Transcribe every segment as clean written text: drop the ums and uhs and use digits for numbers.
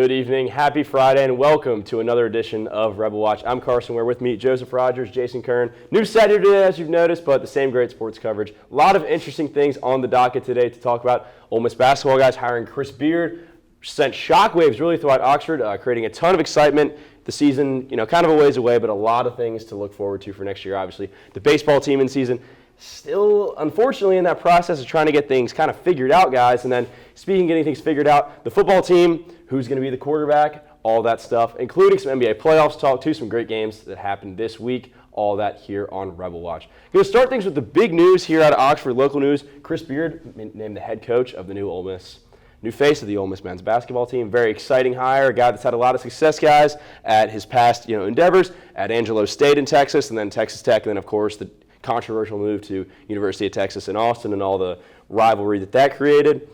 Good evening, happy Friday, and welcome to another edition of Rebel Watch. I'm Carson Waire, with me Joseph Rogers, Jayson Kern. New set here today, as you've noticed, but the same great sports coverage. A lot of interesting things on the docket today to talk about. Ole Miss basketball guys hiring Chris Beard sent shockwaves really throughout Oxford, creating a ton of excitement. The season, kind of a ways away, but a lot of things to look forward to for next year, obviously. The baseball team in season, still, unfortunately, in that process of trying to get things kind of figured out, guys. And then, speaking of getting things figured out, the football team, who's going to be the quarterback, all that stuff, including some NBA playoffs talk, too, some great games that happened this week, all that here on Rebel Watch. Going to start things with the big news here out of Oxford, local news. Chris Beard named the head coach of the new face of the Ole Miss men's basketball team. Very exciting hire, a guy that's had a lot of success, guys, at his past endeavors, at Angelo State in Texas, and then Texas Tech, and then, of course, the controversial move to University of Texas in Austin and all the rivalry that created.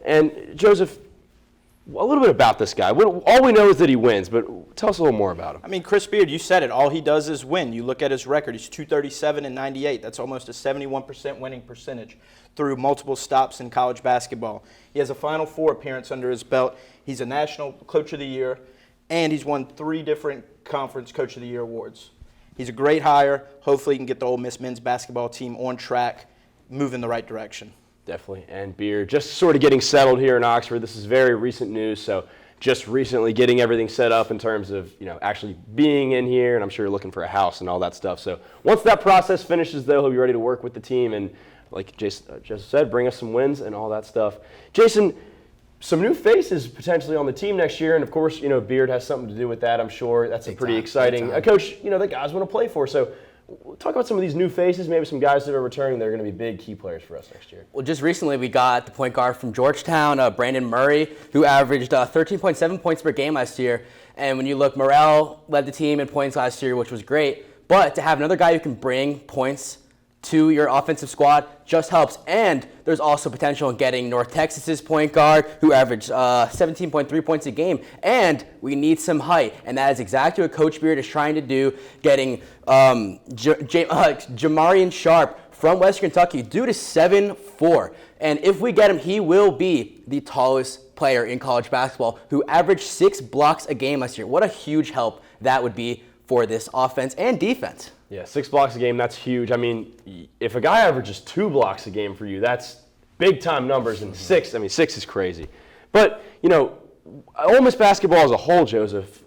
And, Joseph, a little bit about this guy. All we know is that he wins, but tell us a little more about him. I mean, Chris Beard, you said it. All he does is win. You look at his record. He's 237 and 98. That's almost a 71% winning percentage through multiple stops in college basketball. He has a Final Four appearance under his belt. He's a National Coach of the Year, and he's won 3 different Conference Coach of the Year awards. He's a great hire. Hopefully he can get the Ole Miss men's basketball team on track, move in the right direction. Definitely. And Beard just sort of getting settled here in Oxford. This is very recent news, so just recently getting everything set up in terms of, actually being in here, and I'm sure you're looking for a house and all that stuff. So once that process finishes, though, he'll be ready to work with the team and, like Jason just said, bring us some wins and all that stuff. Jason, some new faces potentially on the team next year, and of course, Beard has something to do with that, I'm sure. That's a pretty exciting coach, that guys want to play for. So we'll talk about some of these new faces, maybe some guys that are returning that are going to be big key players for us next year. Well, just recently we got the point guard from Georgetown, Brandon Murray, who averaged 13.7 points per game last year. And when you look, Morrell led the team in points last year, which was great. But to have another guy who can bring points to your offensive squad just helps. And there's also potential in getting North Texas's point guard, who averaged 17.3 points a game. And we need some height, and that is exactly what Coach Beard is trying to do, getting Jamarian Sharp from Western Kentucky due to 7'4". And if we get him, he will be the tallest player in college basketball, who averaged 6 blocks a game last year. What a huge help that would be for this offense and defense. Yeah, 6 blocks a game, that's huge. I mean, if a guy averages 2 blocks a game for you, that's big-time numbers, and 6 is crazy. But, Ole Miss basketball as a whole, Joseph,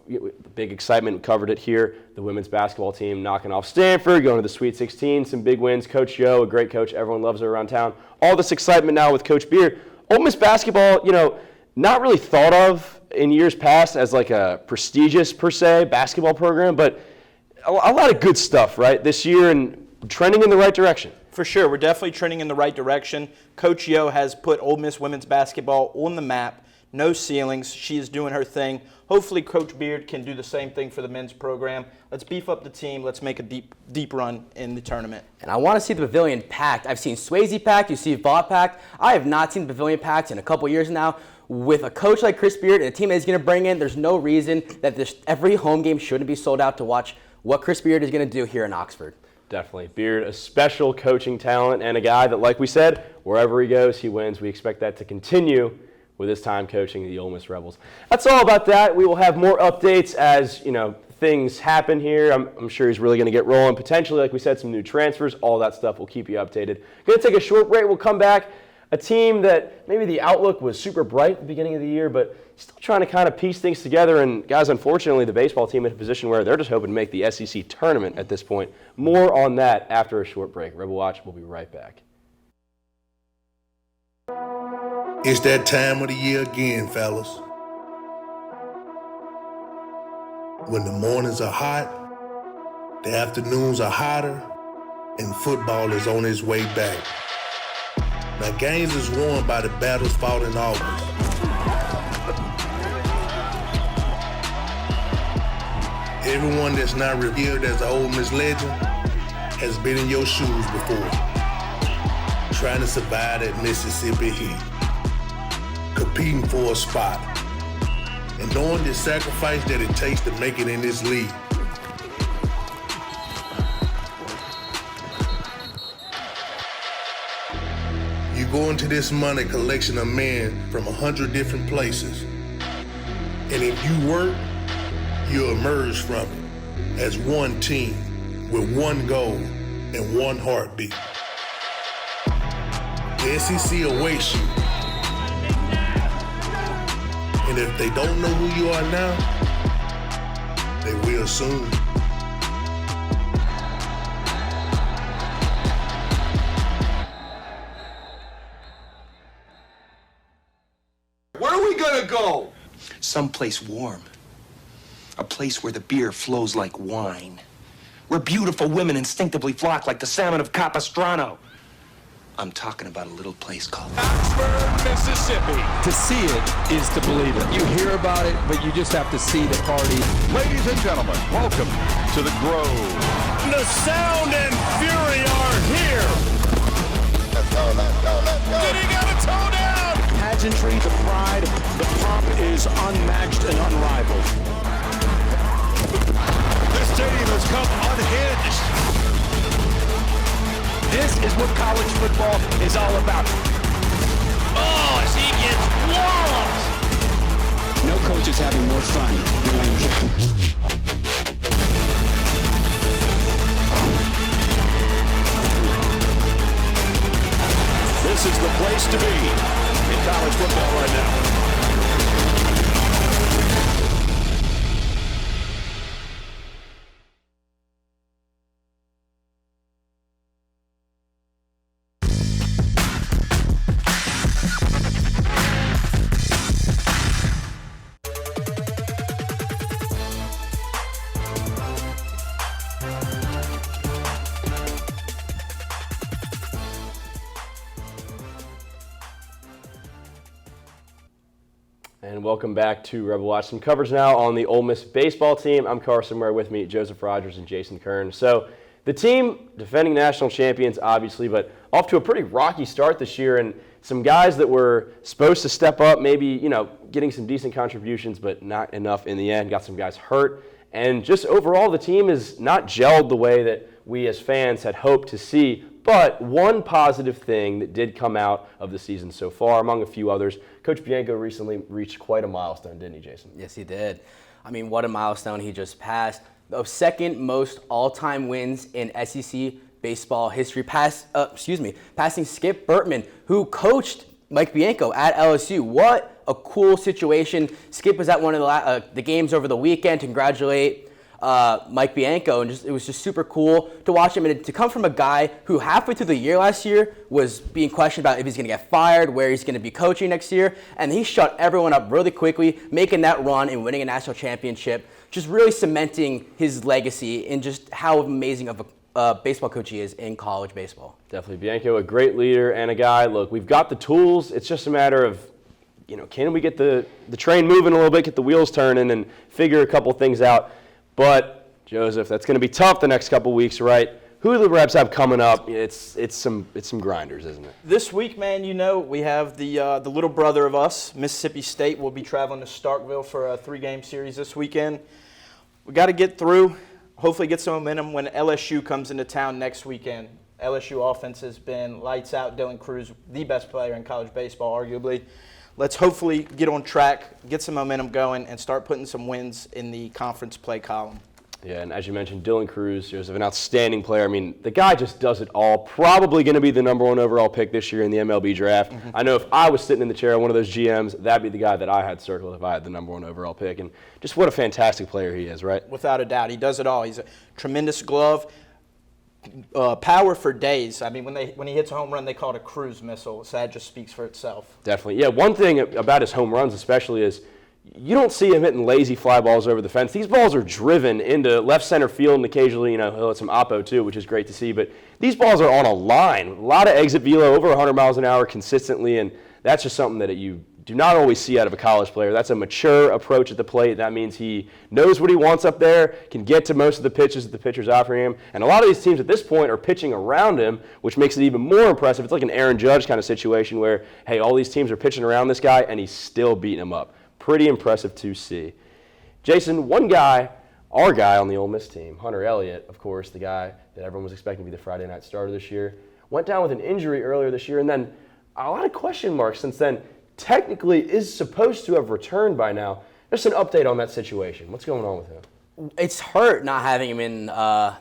big excitement, covered it here. The women's basketball team knocking off Stanford, going to the Sweet 16, some big wins. Coach Yo, a great coach, everyone loves her around town. All this excitement now with Coach Beard. Ole Miss basketball, not really thought of in years past as like a prestigious, per se, basketball program, but a lot of good stuff, right, this year, and trending in the right direction. For sure. We're definitely trending in the right direction. Coach Yo has put Ole Miss women's basketball on the map. No ceilings. She is doing her thing. Hopefully Coach Beard can do the same thing for the men's program. Let's beef up the team. Let's make a deep run in the tournament. And I want to see the pavilion packed. I've seen Swayze packed. You see Vaught packed. I have not seen the pavilion packed in a couple years now. With a coach like Chris Beard and a team that he's going to bring in, there's no reason that every home game shouldn't be sold out to watch what Chris Beard is going to do here in Oxford. Definitely. Beard, a special coaching talent and a guy that, like we said, wherever he goes, he wins. We expect that to continue with his time coaching the Ole Miss Rebels. That's all about that. We will have more updates as, things happen here. I'm sure he's really going to get rolling. Potentially, like we said, some new transfers, all that stuff. We'll keep you updated. Going to take a short break. We'll come back. A team that maybe the outlook was super bright at the beginning of the year, but still trying to kind of piece things together. And guys, unfortunately, the baseball team in a position where they're just hoping to make the SEC tournament at this point. More on that after a short break. Rebel Watch, we'll be right back. It's that time of the year again, fellas. When the mornings are hot, the afternoons are hotter, and football is on its way back. Now, games is won by the battles fought in August. Everyone that's not revered as an Ole Miss legend has been in your shoes before, trying to survive that Mississippi heat, competing for a spot, and knowing the sacrifice that it takes to make it in this league. You go into this money collection of men from 100 different places, And if you work, you'll emerge from it as one team with one goal and one heartbeat. The SEC awaits you. And if they don't know who you are now, they will soon. Where are we gonna go? Someplace warm. A place where the beer flows like wine. Where beautiful women instinctively flock like the salmon of Capistrano. I'm talking about a little place called Oxford, Mississippi. To see it is to believe it. You hear about it, but you just have to see the party. Ladies and gentlemen, welcome to the Grove. The sound and fury are here. Did he got a toe down? Pageantry, the pride, the pomp is unmatched and unrivaled. This stadium has come unhinged. This is what college football is all about. Oh, as he gets walloped. No coach is having more fun than Lane Kiffin. This is the place to be in college football right now. And welcome back to Rebel Watch. Some coverage now on the Ole Miss baseball team. I'm Carson Waire, with me, Joseph Rogers and Jayson Kern. So the team, defending national champions, obviously, but off to a pretty rocky start this year. And some guys that were supposed to step up, maybe, getting some decent contributions, but not enough in the end. Got some guys hurt. And just overall, the team is not gelled the way that we as fans had hoped to see. But one positive thing that did come out of the season so far, among a few others, Coach Bianco recently reached quite a milestone, didn't he, Jason? Yes, he did. I mean, what a milestone he just passed. The second most all-time wins in SEC baseball history, passing Skip Bertman, who coached Mike Bianco at LSU. What a cool situation. Skip was at one of the games over the weekend to congratulate Mike Bianco, and it was just super cool to watch him, and to come from a guy who halfway through the year last year was being questioned about if he's going to get fired, where he's going to be coaching next year, and he shut everyone up really quickly, making that run and winning a national championship, just really cementing his legacy and just how amazing of a baseball coach he is in college baseball. Definitely. Bianco, a great leader and a guy, look, we've got the tools. It's just a matter of, can we get the train moving a little bit, get the wheels turning, and figure a couple things out. But, Joseph, that's going to be tough the next couple weeks, right? Who do the Rebs have coming up? It's some grinders, isn't it? This week, man, we have the little brother of us, Mississippi State, will be traveling to Starkville for a 3-game series this weekend. We got to get through, hopefully get some momentum when LSU comes into town next weekend. LSU offense has been lights out. Dylan Cruz, the best player in college baseball, arguably. Let's hopefully get on track, get some momentum going, and start putting some wins in the conference play column. Yeah, and as you mentioned, Dylan Cruz is an outstanding player. I mean, the guy just does it all. Probably going to be the #1 overall pick this year in the MLB draft. Mm-hmm. I know if I was sitting in the chair of one of those GMs, that'd be the guy that I had circled if I had the #1 overall pick. And just what a fantastic player he is, right? Without a doubt. He does it all. He's a tremendous glove. Power for days. I mean, when he hits a home run, they call it a cruise missile. So that just speaks for itself. Definitely. Yeah, one thing about his home runs especially is you don't see him hitting lazy fly balls over the fence. These balls are driven into left center field, and occasionally, he'll hit some oppo too, which is great to see. But these balls are on a line. A lot of exit velo, over 100 miles an hour consistently, and that's just something that you do not always see out of a college player. That's a mature approach at the plate. That means he knows what he wants up there, can get to most of the pitches that the pitcher's offering him. And a lot of these teams at this point are pitching around him, which makes it even more impressive. It's like an Aaron Judge kind of situation where, hey, all these teams are pitching around this guy, and he's still beating them up. Pretty impressive to see. Jason, one guy, our guy on the Ole Miss team, Hunter Elliott, of course, the guy that everyone was expecting to be the Friday night starter this year, went down with an injury earlier this year, and then a lot of question marks since then. Technically is supposed to have returned by now. Just an update on that situation. What's going on with him? It's hurt not having him in the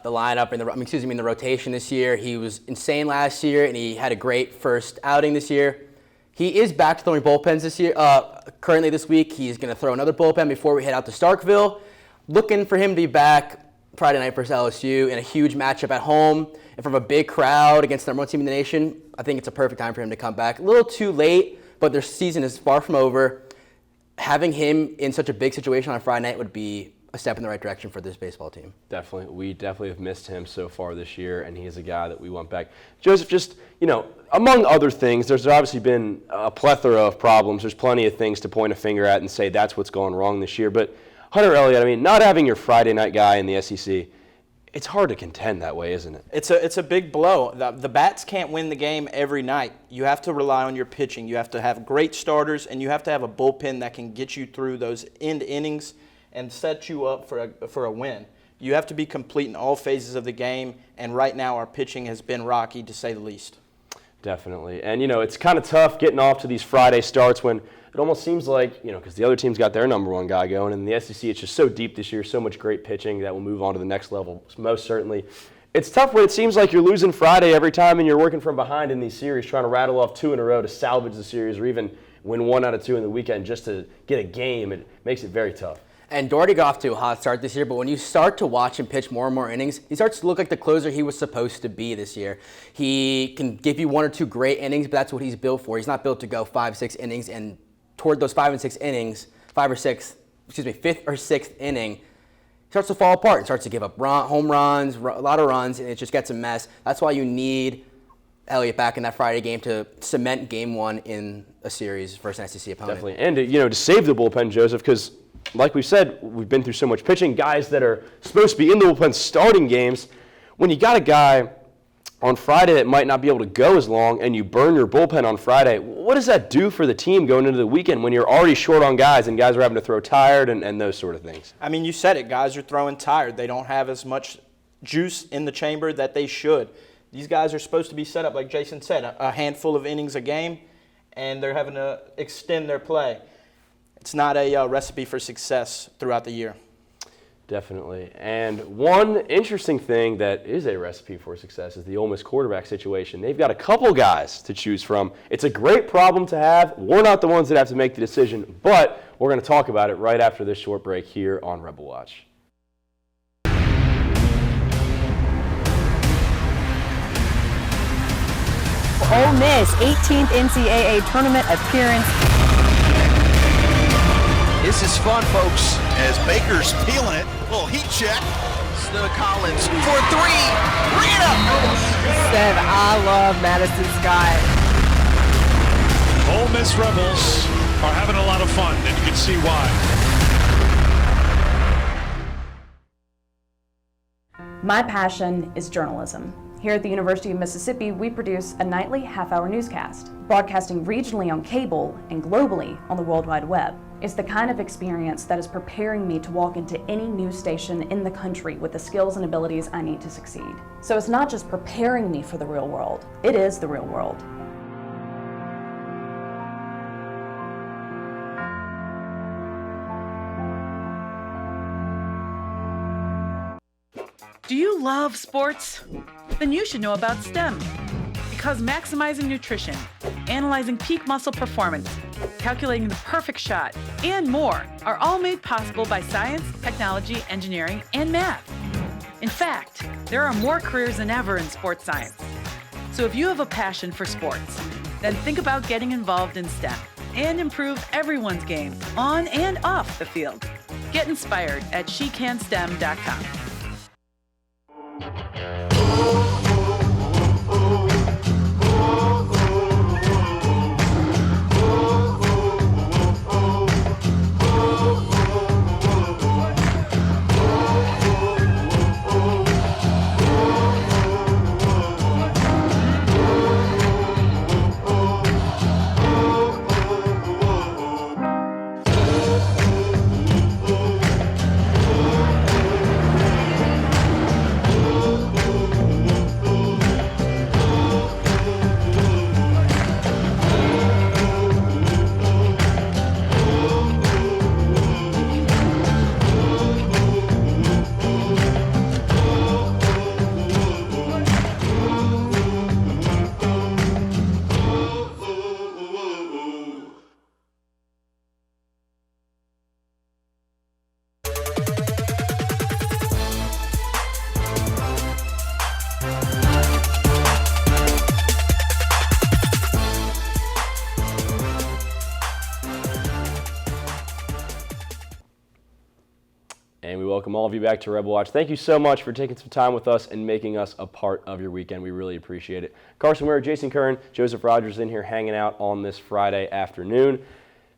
lineup, in the rotation this year. He was insane last year, and he had a great first outing this year. He is back to throwing bullpens this year. Currently this week, he's going to throw another bullpen before we head out to Starkville. Looking for him to be back Friday night versus LSU in a huge matchup at home and from a big crowd against the number one team in the nation. I think it's a perfect time for him to come back. A little too late, but their season is far from over. Having him in such a big situation on Friday night would be a step in the right direction for this baseball team. Definitely. We definitely have missed him so far this year, and he is a guy that we want back. Joseph, just, among other things, there's obviously been a plethora of problems. There's plenty of things to point a finger at and say that's what's going wrong this year. But Hunter Elliott, not having your Friday night guy in the SEC, it's hard to contend that way, isn't it? It's a big blow. The bats can't win the game every night. You have to rely on your pitching. You have to have great starters, and you have to have a bullpen that can get you through those end innings and set you up for a win. You have to be complete in all phases of the game, and right now our pitching has been rocky, to say the least. Definitely. And, it's kind of tough getting off to these Friday starts when it almost seems like, because the other team's got their number one guy going, and the SEC, it's just so deep this year, so much great pitching that will move on to the next level, most certainly. It's tough when it seems like you're losing Friday every time and you're working from behind in these series, trying to rattle off 2 in a row to salvage the series or even win 1 out of 2 in the weekend just to get a game. It makes it very tough. And Doherty got off to a hot start this year, but when you start to watch him pitch more and more innings, he starts to look like the closer he was supposed to be this year. He can give you 1 or 2 great innings, but that's what he's built for. He's not built to go 5-6 innings, and toward those 5 and 6 innings, 5th or 6th inning, he starts to fall apart and starts to give up home runs, a lot of runs, and it just gets a mess. That's why you need Elliott back in that Friday game to cement game 1 in a series versus an SEC opponent. Definitely. And, to save the bullpen, Joseph, because like we said, we've been through so much pitching, guys that are supposed to be in the bullpen starting games. When you got a guy on Friday that might not be able to go as long and you burn your bullpen on Friday, what does that do for the team going into the weekend when you're already short on guys and guys are having to throw tired and those sort of things? You said it. Guys are throwing tired. They don't have as much juice in the chamber that they should. These guys are supposed to be set up, like Jason said, a handful of innings a game, and they're having to extend their play. It's not a recipe for success throughout the year. Definitely. And one interesting thing that is a recipe for success is the Ole Miss quarterback situation. They've got a couple guys to choose from. It's a great problem to have. We're not the ones that have to make the decision, but we're going to talk about it right after this short break here on Rebel Watch. Ole Miss 18th NCAA tournament appearance. This is fun, folks, as Baker's peeling it. Little heat check. Snow Collins for 3. Bring it up. Said, I love Madison Scott. Ole Miss Rebels are having a lot of fun, and you can see why. My passion is journalism. Here at the University of Mississippi, we produce a nightly half-hour newscast, broadcasting regionally on cable and globally on the World Wide Web. It's the kind of experience that is preparing me to walk into any news station in the country with the skills and abilities I need to succeed. So it's not just preparing me for the real world, it is the real world. Do you love sports? Then you should know about STEM. Because maximizing nutrition, analyzing peak muscle performance, calculating the perfect shot, and more are all made possible by science, technology, engineering, and math. In fact, there are more careers than ever in sports science. So if you have a passion for sports, then think about getting involved in STEM and improve everyone's game on and off the field. Get inspired at SheCanSTEM.com. And we welcome all of you back to Rebel Watch. Thank you so much for taking some time with us and making us a part of your weekend. We really appreciate it. Carson Waire, Jayson Kern, Joseph Rogers in here hanging out on this Friday afternoon.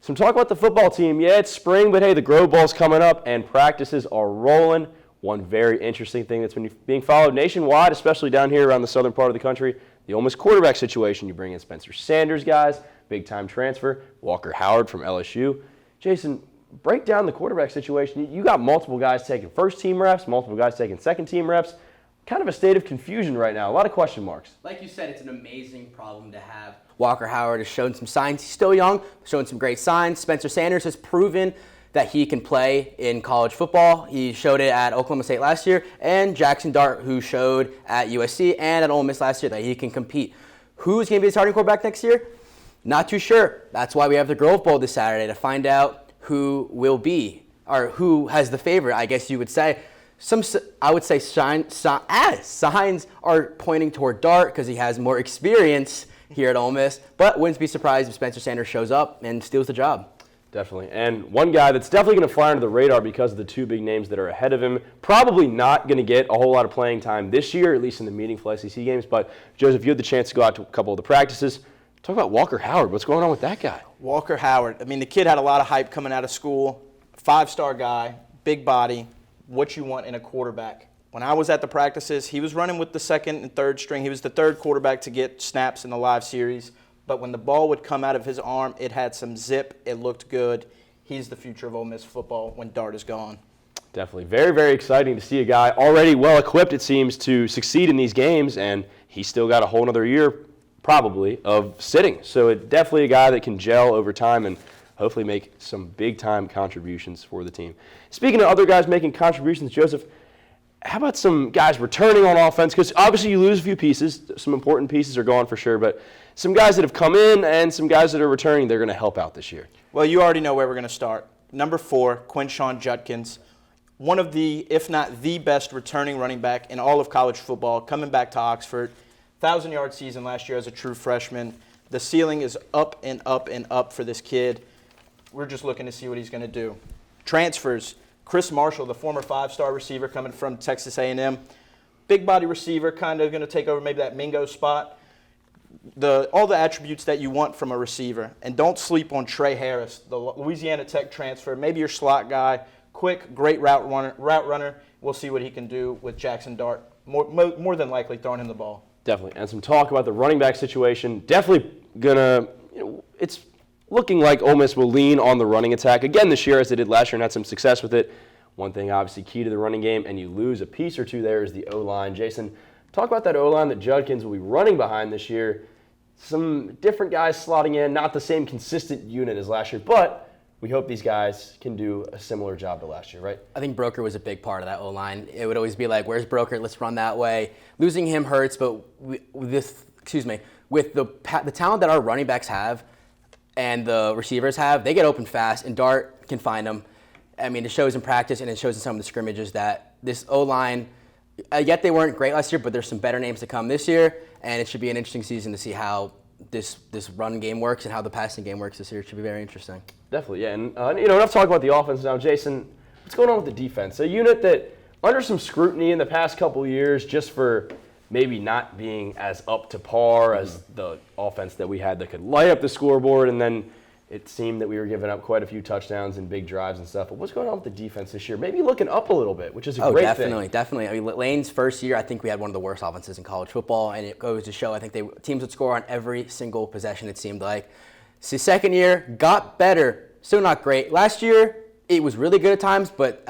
Some talk about the football team. Yeah, it's spring, but hey, the Grove Ball's coming up and practices are rolling. One very interesting thing that's been being followed nationwide, especially down here around the southern part of the country, the Ole Miss quarterback situation. You bring in Spencer Sanders, guys, big-time transfer, Walker Howard from LSU. Jason, break down the quarterback situation. You got multiple guys taking first-team reps, multiple guys taking second-team reps. Kind of a state of confusion right now. A lot of question marks. Like you said, it's an amazing problem to have. Walker Howard has shown some signs. He's still young, showing some great signs. Spencer Sanders has proven that he can play in college football. He showed it at Oklahoma State last year. And Jackson Dart, who showed at USC and at Ole Miss last year that he can compete. Who's going to be the starting quarterback next year? Not too sure. That's why we have the Grove Bowl this Saturday, to find out who will be, or who has the favorite, I guess you would say. I would say signs are pointing toward Dart because he has more experience here at Ole Miss, but wouldn't be surprised if Spencer Sanders shows up and steals the job. Definitely. And one guy that's definitely going to fly under the radar because of the two big names that are ahead of him, probably not going to get a whole lot of playing time this year, at least in the meaningful SEC games. But, Joseph, you had the chance to go out to a couple of the practices. Talk about Walker Howard. What's going on with that guy? Walker Howard. I mean, the kid had a lot of hype coming out of school. 5-star guy, big body, what you want in a quarterback. When I was at the practices, he was running with the second and third string. He was the third quarterback to get snaps in the live series. But when the ball would come out of his arm, it had some zip. It looked good. He's the future of Ole Miss football when Dart is gone. Definitely. Very, very exciting to see a guy already well-equipped, it seems, to succeed in these games, and he's still got a whole other year, probably, of sitting. So it's definitely a guy that can gel over time and hopefully make some big-time contributions for the team. Speaking of other guys making contributions, Joseph, how about some guys returning on offense? Because obviously you lose a few pieces. Some important pieces are gone for sure, but some guys that have come in and some guys that are returning, they're going to help out this year. Well, you already know where we're going to start. Number 4, Quinshon Judkins, one of the, if not the best returning running back in all of college football, coming back to Oxford. 1,000-yard season last year as a true freshman. The ceiling is up and up and up for this kid. We're just looking to see what he's going to do. Transfers. Chris Marshall, the former 5-star receiver coming from Texas A&M. Big body receiver, kind of going to take over maybe that Mingo spot. All the attributes that you want from a receiver. And don't sleep on Trey Harris, the Louisiana Tech transfer. Maybe your slot guy. Quick, great route runner. We'll see what he can do with Jackson Dart. More than likely throwing him the ball. Definitely. And some talk about the running back situation. Definitely it's looking like Ole Miss will lean on the running attack again this year as they did last year and had some success with it. One thing obviously key to the running game, and you lose a piece or two there, is the O-line. Jason, talk about that O-line that Judkins will be running behind this year. Some different guys slotting in, not the same consistent unit as last year, but we hope these guys can do a similar job to last year, right? I think Broker was a big part of that O-line. It would always be like, where's Broker? Let's run that way. Losing him hurts, but with the talent that our running backs have and the receivers have, they get open fast, and Dart can find them. I mean, it shows in practice, and it shows in some of the scrimmages that this O-line, yet they weren't great last year, but there's some better names to come this year, and it should be an interesting season to see how this run game works and how the passing game works this year. It should be very interesting. Definitely, yeah. And, enough talk about the offense now. Jason, what's going on with the defense? A unit that, under some scrutiny in the past couple of years, just for maybe not being as up to par as the offense that we had that could light up the scoreboard, and then it seemed that we were giving up quite a few touchdowns and big drives and stuff. But what's going on with the defense this year? Maybe looking up a little bit, which is a great thing. Definitely. I mean, Lane's first year, I think we had one of the worst offenses in college football, and it goes to show I think teams would score on every single possession, it seemed like. So second year, got better, still not great. Last year, it was really good at times, but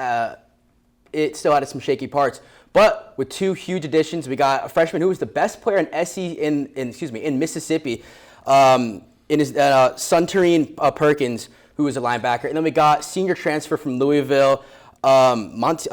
it still had some shaky parts. But with two huge additions, we got a freshman who was the best player in Mississippi, in his Suntarine Perkins, who was a linebacker, and then we got senior transfer from Louisville, Monty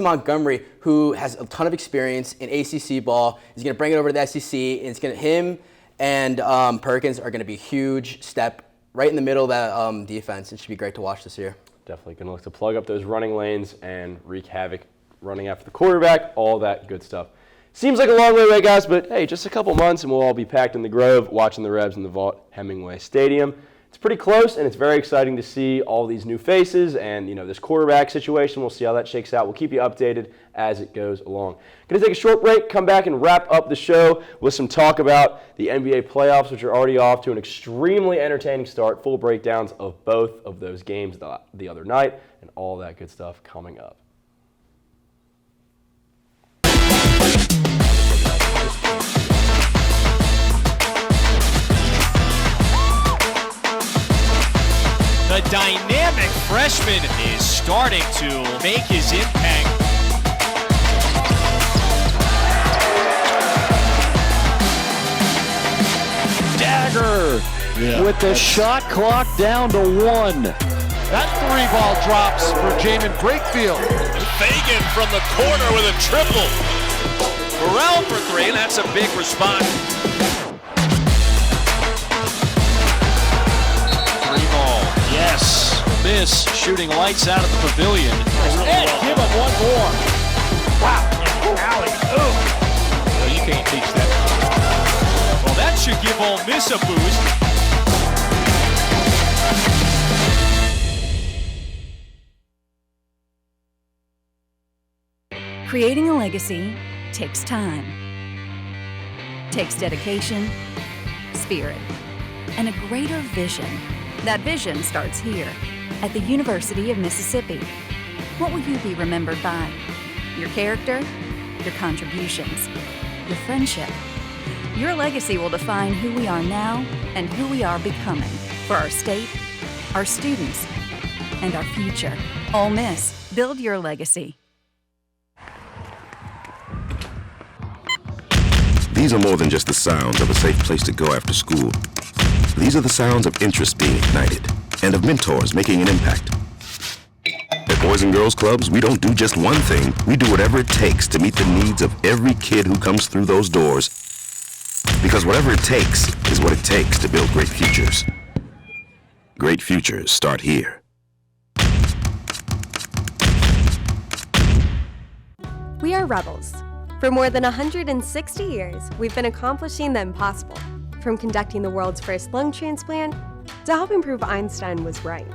Montgomery, who has a ton of experience in ACC ball. He's going to bring it over to the SEC, and him and Perkins are going to be a huge step right in the middle of that defense. It should be great to watch this year. Definitely going to look to plug up those running lanes and wreak havoc running after the quarterback, all that good stuff. Seems like a long way away, guys, but hey, just a couple months and we'll all be packed in the Grove watching the Rebs in the Vaught Hemingway Stadium. it's pretty close, and it's very exciting to see all these new faces and, this quarterback situation. We'll see how that shakes out. We'll keep you updated as it goes along. Going to take a short break, come back and wrap up the show with some talk about the NBA playoffs, which are already off to an extremely entertaining start. Full breakdowns of both of those games the other night and all that good stuff coming up. The dynamic freshman is starting to make his impact. Dagger with the shot clock down to 1. That 3-ball drops for Jamin Brakefield. Fagan from the corner with a triple. Burrell for 3, and that's a big response. 3-ball, yes. Miss shooting lights out of the pavilion. And give him one more. Wow. Alley-oop. No, you can't teach that. Well, that should give Ole Miss a boost. Creating a legacy takes time, takes dedication, spirit, and a greater vision. That vision starts here at the University of Mississippi. What will you be remembered by? Your character, your contributions, your friendship. Your legacy will define who we are now and who we are becoming for our state, our students, and our future. Ole Miss, build your legacy. These are more than just the sounds of a safe place to go after school. These are the sounds of interest being ignited and of mentors making an impact. At Boys and Girls Clubs, we don't do just one thing. We do whatever it takes to meet the needs of every kid who comes through those doors. Because whatever it takes is what it takes to build great futures. Great futures start here. We are rebels. For more than 160 years, we've been accomplishing the impossible, from conducting the world's first lung transplant to helping prove Einstein was right.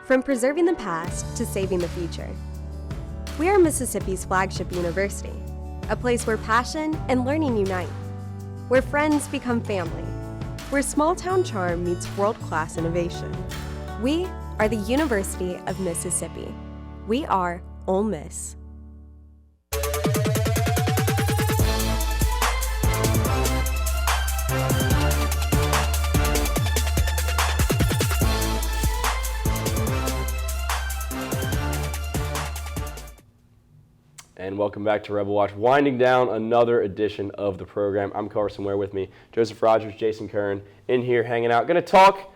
From preserving the past to saving the future. We are Mississippi's flagship university, a place where passion and learning unite, where friends become family, where small-town charm meets world-class innovation. We are the University of Mississippi. We are Ole Miss. And welcome back to Rebel Watch, winding down another edition of the program. I'm Carson Waire, with me Joseph Rogers, Jayson Kern, in here hanging out. Going to talk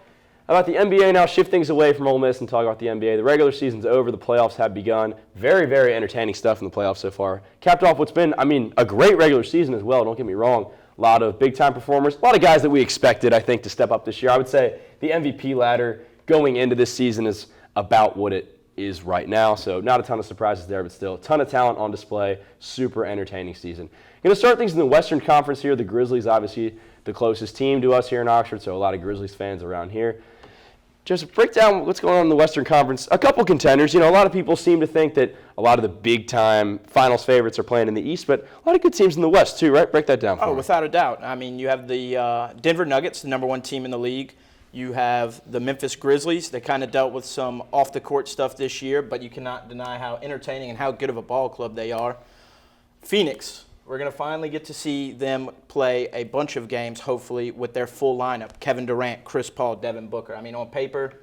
about the NBA now, shift things away from Ole Miss and talk about the NBA. The regular season's over. The playoffs have begun. Very, very entertaining stuff in the playoffs so far. Capped off what's been, a great regular season as well. Don't get me wrong. A lot of big-time performers. A lot of guys that we expected, I think, to step up this year. I would say the MVP ladder going into this season is about what it is right now. So not a ton of surprises there, but still a ton of talent on display. Super entertaining season. Going to start things in the Western Conference here. The Grizzlies, obviously, the closest team to us here in Oxford, so a lot of Grizzlies fans around here. Just break down what's going on in the Western Conference. A couple contenders. A lot of people seem to think that a lot of the big-time finals favorites are playing in the East, but a lot of good teams in the West, too, right? Break that down for me. Without a doubt. You have the Denver Nuggets, the number one team in the league. You have the Memphis Grizzlies. They kind of dealt with some off-the-court stuff this year, but you cannot deny how entertaining and how good of a ball club they are. Phoenix, we're going to finally get to see them play a bunch of games, hopefully, with their full lineup. Kevin Durant, Chris Paul, Devin Booker. On paper,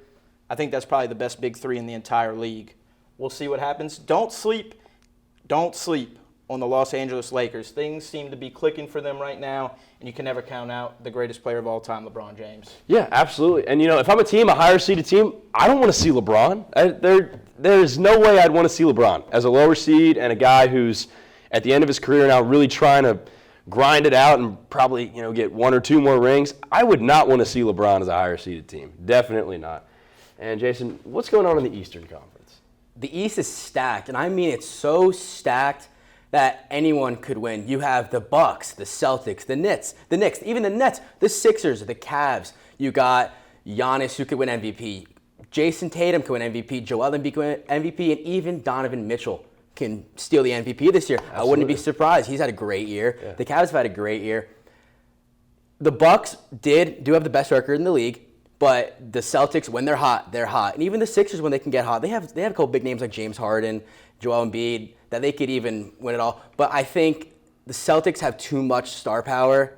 I think that's probably the best big three in the entire league. We'll see what happens. Don't sleep on the Los Angeles Lakers. Things seem to be clicking for them right now, and you can never count out the greatest player of all time, LeBron James. Yeah, absolutely. And, if I'm a team, a higher-seeded team, I don't want to see LeBron. There's no way I'd want to see LeBron as a lower seed and a guy who's at the end of his career now really trying to grind it out and probably, get one or two more rings. I would not want to see LeBron as a higher-seeded team. Definitely not. And, Jason, what's going on in the Eastern Conference? The East is stacked, and it's so stacked that anyone could win. You have the Bucks, the Celtics, the Knicks, even the Nets, the Sixers, the Cavs. You got Giannis, who could win MVP. Jayson Tatum can win MVP. Joel Embiid can win MVP. And even Donovan Mitchell can steal the MVP this year. Absolutely. I wouldn't be surprised. He's had a great year. Yeah. The Cavs have had a great year. The Bucks do have the best record in the league, but the Celtics, when they're hot, they're hot. And even the Sixers, when they can get hot, they have a couple big names like James Harden, Joel Embiid, that they could even win it all. But I think the Celtics have too much star power.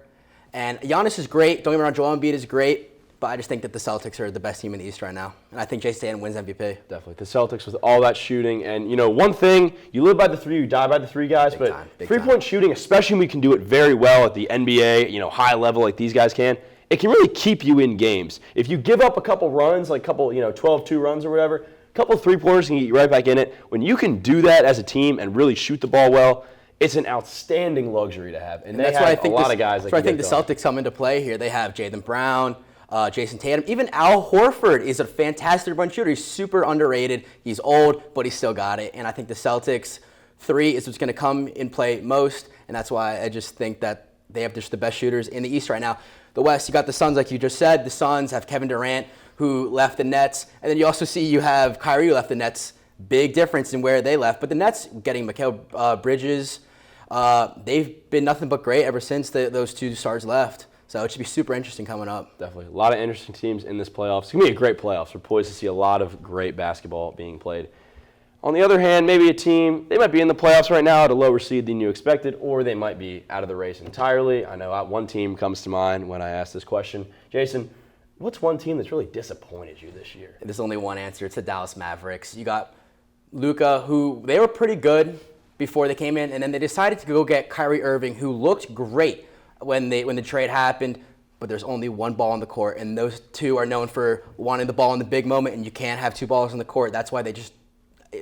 And Giannis is great. Don't get me wrong, Joel Embiid is great. But I just think that the Celtics are the best team in the East right now. And I think Jayson Tatum wins MVP. Definitely. The Celtics with all that shooting. And, one thing, you live by the three, you die by the three, guys. Big but three-point shooting, especially when we can do it very well at the NBA, high level like these guys can, it can really keep you in games. If you give up a couple runs, like 12-2 runs or whatever, a couple of three-pointers can get you right back in it. When you can do that as a team and really shoot the ball well, it's an outstanding luxury to have. And that's why I think a lot of guys. That's why I think the Celtics come into play here. They have Jaylen Brown, Jayson Tatum. Even Al Horford is a fantastic run shooter. He's super underrated. He's old, but he's still got it. And I think the Celtics 3 is what's going to come in play most. And that's why I just think that they have just the best shooters in the East right now. The West, you got the Suns, like you just said. The Suns have Kevin Durant, who left the Nets. And then you also see you have Kyrie, who left the Nets. Big difference in where they left. But the Nets getting Mikal Bridges, they've been nothing but great ever since those two stars left. So it should be super interesting coming up. Definitely. A lot of interesting teams in this playoffs. It's going to be a great playoffs. We're poised to see a lot of great basketball being played. On the other hand, maybe a team, they might be in the playoffs right now at a lower seed than you expected, or they might be out of the race entirely. I know one team comes to mind when I ask this question. Jason, what's one team that's really disappointed you this year? There's only one answer. It's the Dallas Mavericks. You got Luka, who they were pretty good before they came in, and then they decided to go get Kyrie Irving, who looked great when the trade happened, but there's only one ball on the court, and those two are known for wanting the ball in the big moment, and you can't have two balls on the court. That's why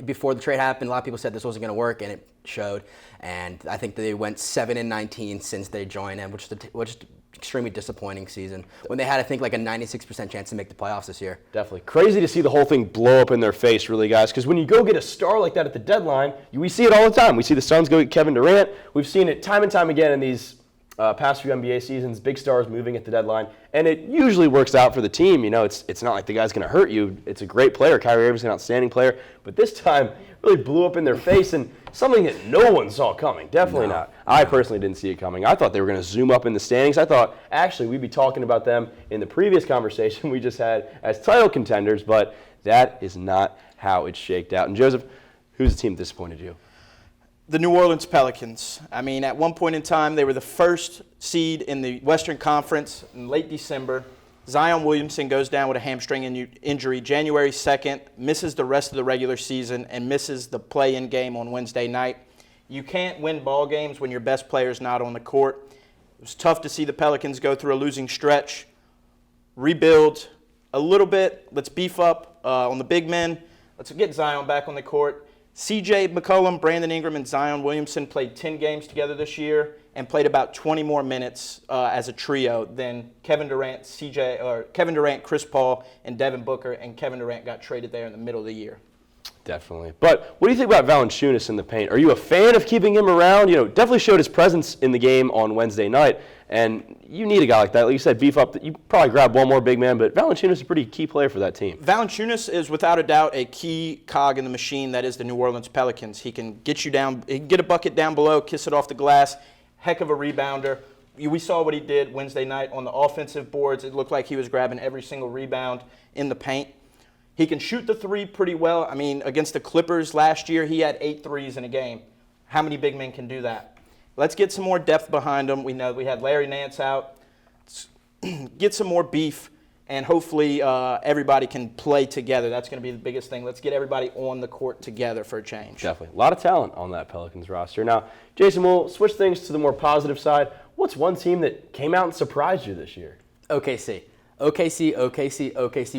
before the trade happened, a lot of people said this wasn't going to work, and it showed. And I think they went 7-19 since they joined, which is extremely disappointing season when they had, I think, like a 96% chance to make the playoffs this year. Definitely. Crazy to see the whole thing blow up in their face, really, guys, because when you go get a star like that at the deadline, we see it all the time. We see the Suns go get Kevin Durant. We've seen it time and time again in these past few NBA seasons, big stars moving at the deadline, and it usually works out for the team. It's not like the guy's going to hurt you. It's a great player. Kyrie Irving's an outstanding player, but this time really blew up in their face, and something that no one saw coming. Definitely not. I personally didn't see it coming. I thought they were going to zoom up in the standings. I thought, actually, we'd be talking about them in the previous conversation we just had as title contenders, but that is not how it shaked out. And Joseph, who's the team that disappointed you? The New Orleans Pelicans. I mean, at one point in time, they were the first seed in the Western Conference in late December. Zion Williamson goes down with a hamstring injury January 2nd, misses the rest of the regular season, and misses the play-in game on Wednesday night. You can't win ball games when your best player is not on the court. It was tough to see the Pelicans go through a losing stretch, rebuild a little bit. Let's beef up on the big men. Let's get Zion back on the court. C.J. McCollum, Brandon Ingram, and Zion Williamson played 10 games together this year and played about 20 more minutes as a trio than Kevin Durant, Chris Paul, and Devin Booker, and Kevin Durant got traded there in the middle of the year. Definitely. But what do you think about Valanciunas in the paint? Are you a fan of keeping him around? Definitely showed his presence in the game on Wednesday night, and you need a guy like that. Like you said, beef up. You probably grab one more big man, but Valanciunas is a pretty key player for that team. Valanciunas is without a doubt a key cog in the machine that is the New Orleans Pelicans. He can get you down, he can get a bucket down below, kiss it off the glass. Heck of a rebounder. We saw what he did Wednesday night on the offensive boards. It looked like he was grabbing every single rebound in the paint. He can shoot the three pretty well. I mean, against the Clippers last year, he had 8 threes in a game. How many big men can do that? Let's get some more depth behind him. We know we had Larry Nance out. Get some more beef, and hopefully everybody can play together. That's going to be the biggest thing. Let's get everybody on the court together for a change. Definitely. A lot of talent on that Pelicans roster. Now, Jason, we'll switch things to the more positive side. What's one team that came out and surprised you this year? OKC.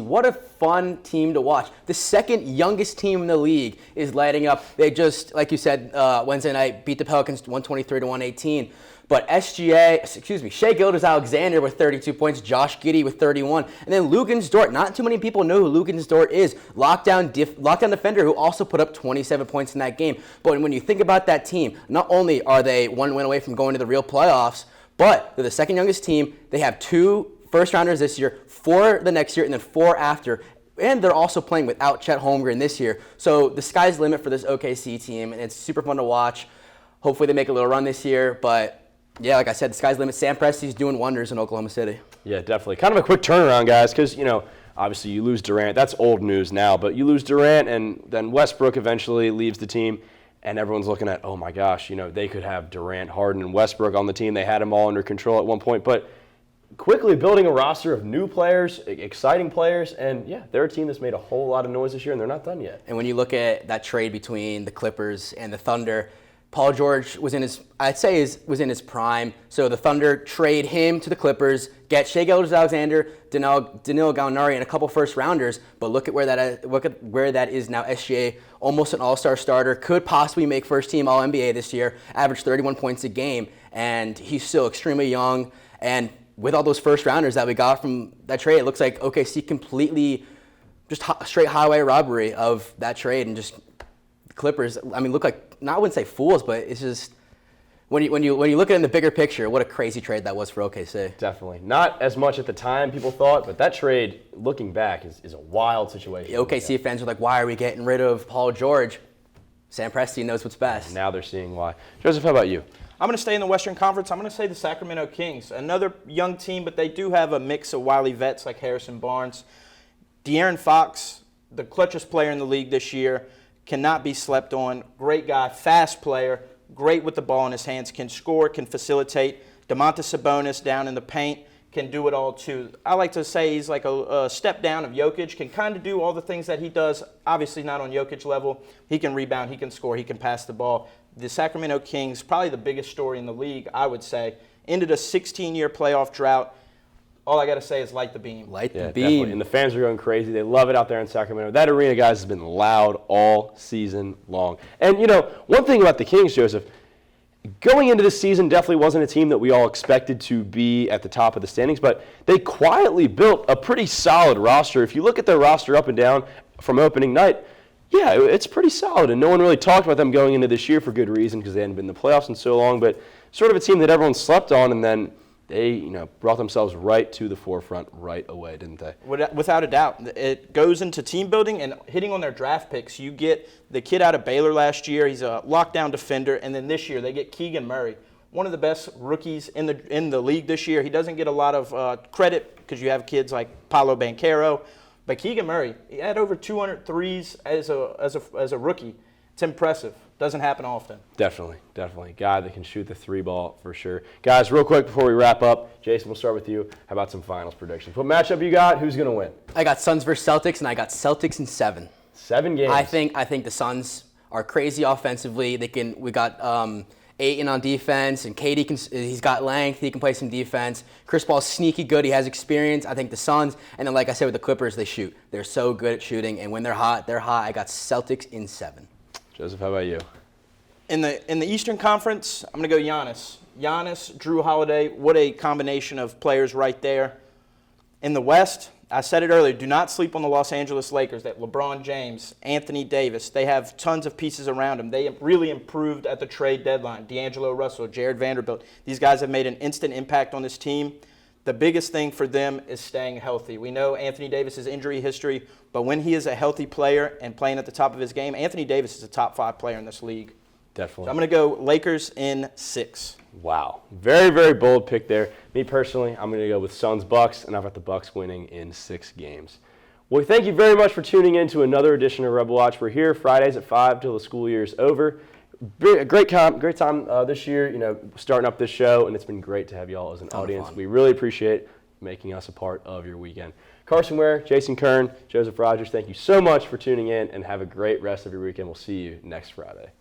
What a fun team to watch. The second youngest team in the league is lighting up. They just, like you said, Wednesday night beat the Pelicans 123-118. But Shai Gilgeous-Alexander with 32 points, Josh Giddey with 31, and then Luguentz Dort. Not too many people know who Luguentz Dort is. Lockdown defender who also put up 27 points in that game. But when you think about that team, not only are they one win away from going to the real playoffs, but they're the second youngest team. They have 2 first rounders this year, 4 the next year, and then 4 after. And they're also playing without Chet Holmgren this year. So the sky's the limit for this OKC team, and it's super fun to watch. Hopefully they make a little run this year. But, yeah, like I said, the sky's the limit. Sam Presti's doing wonders in Oklahoma City. Yeah, definitely. Kind of a quick turnaround, guys, because, obviously you lose Durant. That's old news now. But you lose Durant, and then Westbrook eventually leaves the team. And everyone's looking at, oh, my gosh, they could have Durant, Harden, and Westbrook on the team. They had them all under control at one point. But quickly building a roster of new players, exciting players, and yeah, they're a team that's made a whole lot of noise this year, and they're not done yet. And when you look at that trade between the Clippers and the Thunder, Paul George was in his prime. So the Thunder trade him to the Clippers, get Shai Gilgeous-Alexander, Danilo Gallinari, and a couple first-rounders. But look at where that is now. SGA, almost an all-star starter, could possibly make first-team All-NBA this year, average 31 points a game, and he's still extremely young. And with all those first-rounders that we got from that trade, it looks like OKC completely just straight highway robbery of that trade, and just Clippers, look like, I wouldn't say fools, but it's just, when you look at it in the bigger picture, what a crazy trade that was for OKC. Definitely. Not as much at the time people thought, but that trade, looking back, is a wild situation. The OKC fans are like, why are we getting rid of Paul George? Sam Presti knows what's best. Now they're seeing why. Joseph, how about you? I'm going to stay in the Western Conference. I'm going to say the Sacramento Kings. Another young team, but they do have a mix of wily vets like Harrison Barnes. De'Aaron Fox, the clutchest player in the league this year, cannot be slept on. Great guy, fast player, great with the ball in his hands, can score, can facilitate. Domantas Sabonis down in the paint can do it all too. I like to say he's like a step down of Jokic, can kind of do all the things that he does, obviously not on Jokic level. He can rebound, he can score, he can pass the ball. The Sacramento Kings, probably the biggest story in the league, I would say, ended a 16-year playoff drought. All I got to say is light the beam. Light the beam. Definitely. And the fans are going crazy. They love it out there in Sacramento. That arena, guys, has been loud all season long. And, one thing about the Kings, Joseph, going into this season definitely wasn't a team that we all expected to be at the top of the standings, but they quietly built a pretty solid roster. If you look at their roster up and down from opening night, yeah, it's pretty solid, and no one really talked about them going into this year for good reason because they hadn't been in the playoffs in so long, but sort of a team that everyone slept on, and then they brought themselves right to the forefront right away, didn't they? Without a doubt. It goes into team building and hitting on their draft picks. You get the kid out of Baylor last year. He's a lockdown defender, and then this year they get Keegan Murray, one of the best rookies in the league this year. He doesn't get a lot of credit because you have kids like Paolo Banchero. But Keegan Murray, he had over 200 threes as a rookie. It's impressive. Doesn't happen often. Definitely. Guy that can shoot the three ball for sure. Guys, real quick before we wrap up, Jason, we'll start with you. How about some finals predictions? What matchup you got? Who's going to win? I got Suns versus Celtics, and I got Celtics in 7. 7 games. I think the Suns are crazy offensively. We got Ayton on defense, and KD he's got length. He can play some defense. Chris Paul's sneaky good. He has experience. I think the Suns, and then like I said with the Clippers, they shoot. They're so good at shooting, and when they're hot, they're hot. I got Celtics in 7. Joseph, how about you? In the Eastern Conference, I'm going to go Giannis. Giannis, Drew Holiday, what a combination of players right there. In the West, I said it earlier, do not sleep on the Los Angeles Lakers. That LeBron James, Anthony Davis, they have tons of pieces around them. They really improved at the trade deadline. D'Angelo Russell, Jared Vanderbilt. These guys have made an instant impact on this team. The biggest thing for them is staying healthy. We know Anthony Davis' injury history, but when he is a healthy player and playing at the top of his game, Anthony Davis is a top 5 player in this league. Definitely. So I'm going to go Lakers in 6. Wow. Very, very bold pick there. Me personally, I'm going to go with Suns-Bucks, and I've got the Bucks winning in 6 games. Well, thank you very much for tuning in to another edition of Rebel Watch. We're here Fridays at 5 till the school year is over. Great time this year, starting up this show, and it's been great to have you all as an audience. We really appreciate making us a part of your weekend. Carson Waire, Jayson Kern, Joseph Rogers, thank you so much for tuning in, and have a great rest of your weekend. We'll see you next Friday.